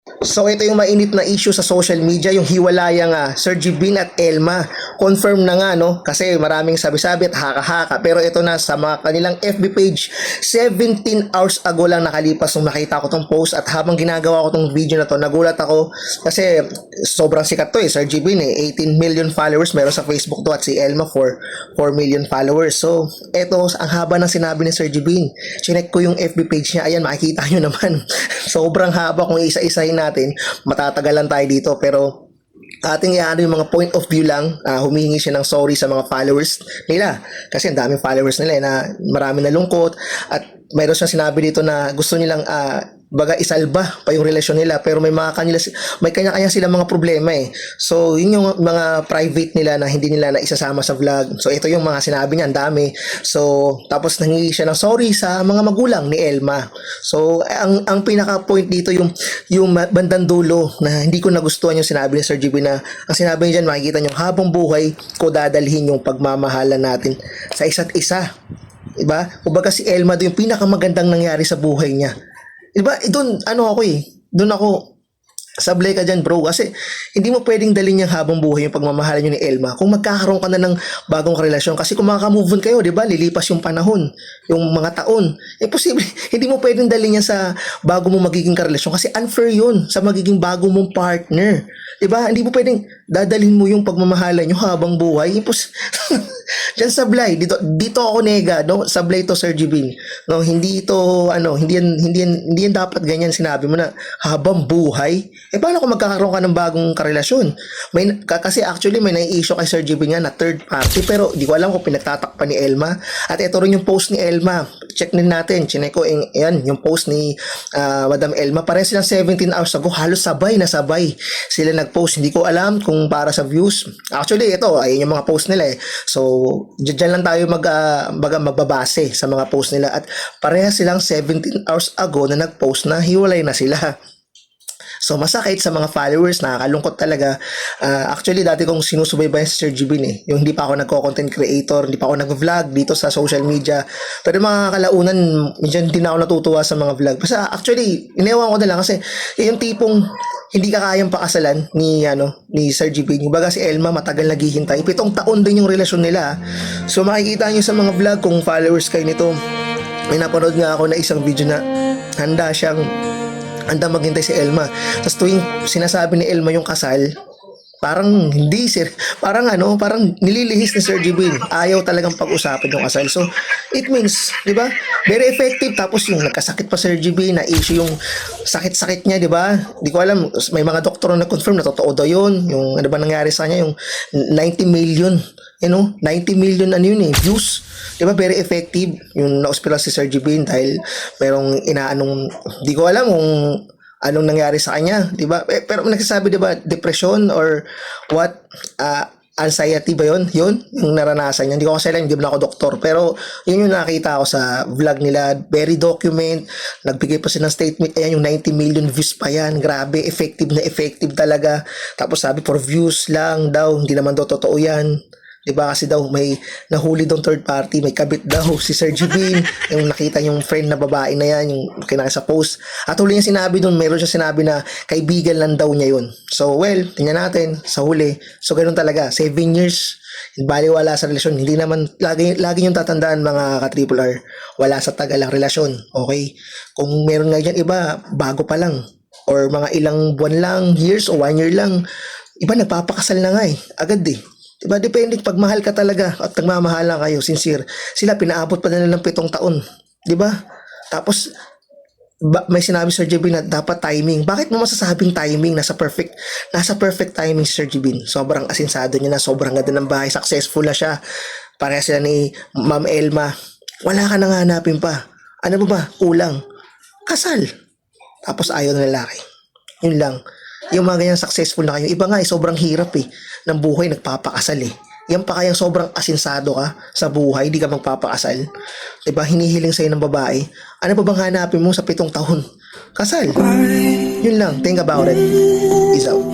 So ito yung mainit na issue sa social media, yung hiwalayang Sir Jibin at Elma. Confirm na nga, no? Kasi maraming sabi-sabi at haka-haka. Pero ito na sa mga kanilang FB page, 17 hours ago lang nakalipas nung nakita ko tong post. At habang ginagawa ko tong video na to, nagulat ako kasi sobrang sikat to eh. Sir Jibin 18 million followers meron sa Facebook to, at si Elma 4 million followers. So ito, ang haba ng sinabi ni Sir Jibin. Chinek ko yung FB page niya. Ayan, makikita nyo naman. Sobrang haba. Kung isa-isahin natin, matatagalan tayo dito, pero ating iano yung mga point of view lang. Humingi siya ng sorry sa mga followers nila kasi ang daming followers nila na marami nalungkot, at mayroon siyang sinabi dito na gusto nilang baga isalba pa yung relasyon nila, pero may kanya-kanya silang mga problema eh. So yun yung mga private nila na hindi nila naisasama sa vlog. So ito yung mga sinabi niya, ang dami. So tapos nangingi siya ng sorry sa mga magulang ni Elma. So ang pinaka point dito yung bandang dulo na hindi ko nagustuhan yung sinabi ni Sir GB, na ang sinabi niya dyan, makikita niyo, habang buhay ko dadalhin yung pagmamahalan natin sa isa't isa. Diba? Kumbaga si Elma doon yung pinakamagandang nangyari sa buhay niya. Diba? Doon, doon ako, sablay ka dyan bro, kasi hindi mo pwedeng dalhin yung habang buhay yung pagmamahalan nyo ni Elma kung magkakaroon ka na ng bagong relasyon, kasi kung makaka-move on kayo, diba, lilipas yung panahon, yung mga taon, posible, hindi mo pwedeng dalhin yan sa bago mo magiging karelasyon, kasi unfair yun sa magiging bago mong partner, diba? Hindi mo pwedeng dadalhin mo yung pagmamahalan nyo habang buhay. Diyan sablay, dito ako nega, no? Sablay to Sir Jibin. No, hindi ito hindi yan dapat ganyan sinabi mo na habang buhay. Paano kung magkakaroon ka ng bagong karelasyon? Kasi actually may nai-issue kay Sir Jibin nga na third party, pero di ko alam kung pinagtatakpan ni Elma. At ito rin yung post ni Elma. Check din natin. Chinek ko yan, yung post ni Madam Elma. Pareho silang 17 hours ago, halos sabay na sabay sila nag-post. Hindi ko alam kung para sa views. Actually, ito, ayun yung mga post nila eh. So, dyan lang tayo magbabase sa mga post nila, at pareha silang 17 hours ago na nag-post na hiwalay na sila. So masakit sa mga followers, nakakalungkot talaga. Actually dati kong sinusubaybayan si Sir Jibin yung hindi pa ako nagko-content creator, hindi pa ako nag-vlog dito sa social media. Pero mga kalaunan, medyo hindi na ako natutuwa sa mga vlog. Basta actually, inewan ko na lang kasi yung tipong hindi ka kayang pakasalan ni Sir Jibin. Baga si Elma matagal naghihintay. 7 taon din yung relasyon nila. So makikita nyo sa mga vlog kung followers kayo nito. May napanood nga ako na isang video na handa maghintay si Elma. Tapos tuwing sinasabi ni Elma yung kasal, parang hindi parang nililihis ni Sir Jibin. Ayaw talagang pag-usapan yung kasal. So it means, di ba? Very effective. Tapos yung nagkasakit pa Sir Jibin, na issue yung sakit-sakit niya, di ba? Di ko alam, may mga doktor na confirm na totoo daw yun. Yung ano ba nangyari sa kanya, yung 90 million. 90 million views. Diba, very effective yung na-hospital si Sir Jibin dahil merong di ko alam kung anong nangyari sa kanya, diba? Pero nagsasabi, diba, depression or what, anxiety ba yun yung naranasan niya. Hindi ko kasi alam, hindi na ako doktor, pero yun yung nakita ko sa vlog nila. Very document, nagbigay pa sila ng statement. Ayan, yung 90 million views pa yan, grabe, effective na effective talaga. Tapos sabi, for views lang daw, hindi naman daw totoo yan. Diba, kasi daw may nahuli daw third party, may kabit daw si Sir Jibin, yung nakita yung friend na babae na yan, yung kinaka sa post. At huli niya sinabi doon, meron siya sinabi na kaibigan lang daw niya yun. So well, tingnan natin sa huli. So ganoon talaga, 7 years, baliwala sa relasyon. Hindi naman, lagi yung tatandaan mga ka-Triple R, wala sa tagal ang relasyon, okay? Kung meron nga dyan iba, bago pa lang, or mga ilang buwan lang, years o 1 year lang, iba nagpapakasal na nga agad Diba, depende, pag mahal ka talaga at nagmamahalan kayo, sincere, sila pinaabot pa nila ng 7 taon. Diba? Tapos, may sinabi Sir Jibin na dapat timing. Bakit mo masasabing timing? Nasa perfect timing si Sir Jibin. Sobrang asinsado niya na, sobrang ganda ng bahay, successful na siya. Pareha sila ni Ma'am Elma. Wala ka nang hanapin pa. Ano ba? Kulang. Kasal. Tapos ayaw ng lalaki. Yun lang. Yung mga ganyan successful na kayo. Iba nga sobrang hirap ng buhay, nagpapakasal Yan pa kayang sobrang asinsado ka sa buhay, di ka magpapakasal. Diba, hinihiling sa'yo ng babae. Ano ba bang hanapin mo sa 7 taon? Kasal. Yun lang, think about it. Peace out.